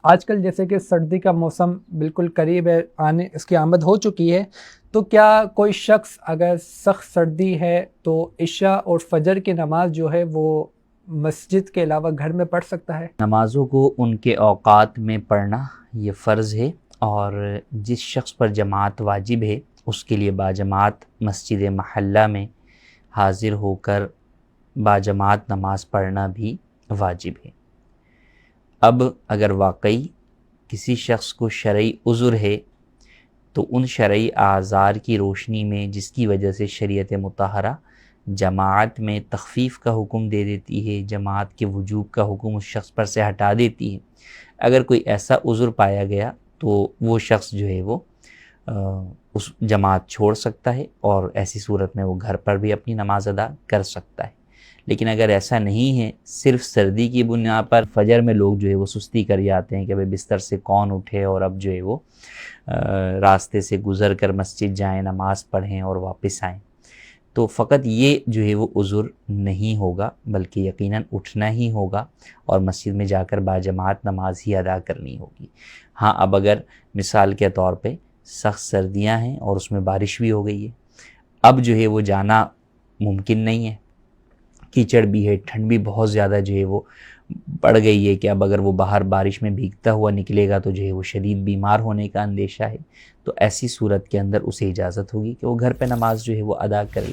آج کل جیسے کہ سردی کا موسم بالکل قریب ہے، آنے اس کی آمد ہو چکی ہے، تو کیا کوئی شخص اگر سخت سردی ہے تو عشاء اور فجر کی نماز جو ہے وہ مسجد کے علاوہ گھر میں پڑھ سکتا ہے؟ نمازوں کو ان کے اوقات میں پڑھنا یہ فرض ہے، اور جس شخص پر جماعت واجب ہے اس کے لیے باجماعت مسجد محلہ میں حاضر ہو کر باجماعت نماز پڑھنا بھی واجب ہے۔ اب اگر واقعی کسی شخص کو شرعی عذر ہے تو ان شرعی اعذار کی روشنی میں جس کی وجہ سے شریعت مطہرہ جماعت میں تخفیف کا حکم دے دیتی ہے، جماعت کے وجوب کا حکم اس شخص پر سے ہٹا دیتی ہے، اگر کوئی ایسا عذر پایا گیا تو وہ شخص جو ہے وہ اس جماعت چھوڑ سکتا ہے، اور ایسی صورت میں وہ گھر پر بھی اپنی نماز ادا کر سکتا ہے۔ لیکن اگر ایسا نہیں ہے، صرف سردی کی بنا پر فجر میں لوگ جو ہے وہ سستی کر جاتے ہیں کہ بھئی بستر سے کون اٹھے اور اب جو ہے وہ راستے سے گزر کر مسجد جائیں، نماز پڑھیں اور واپس آئیں، تو فقط یہ جو ہے وہ عذر نہیں ہوگا، بلکہ یقیناً اٹھنا ہی ہوگا اور مسجد میں جا کر باجماعت نماز ہی ادا کرنی ہوگی۔ ہاں، اب اگر مثال کے طور پہ سخت سردیاں ہیں اور اس میں بارش بھی ہو گئی ہے، اب جو ہے وہ جانا ممکن نہیں ہے، کیچڑ بھی ہے، ٹھنڈ بھی بہت زیادہ جو ہے وہ بڑھ گئی ہے کہ اب اگر وہ باہر بارش میں بھیگتا ہوا نکلے گا تو جو ہے وہ شدید بیمار ہونے کا اندیشہ ہے، تو ایسی صورت کے اندر اسے اجازت ہوگی کہ وہ گھر پہ نماز جو ہے وہ ادا کرے۔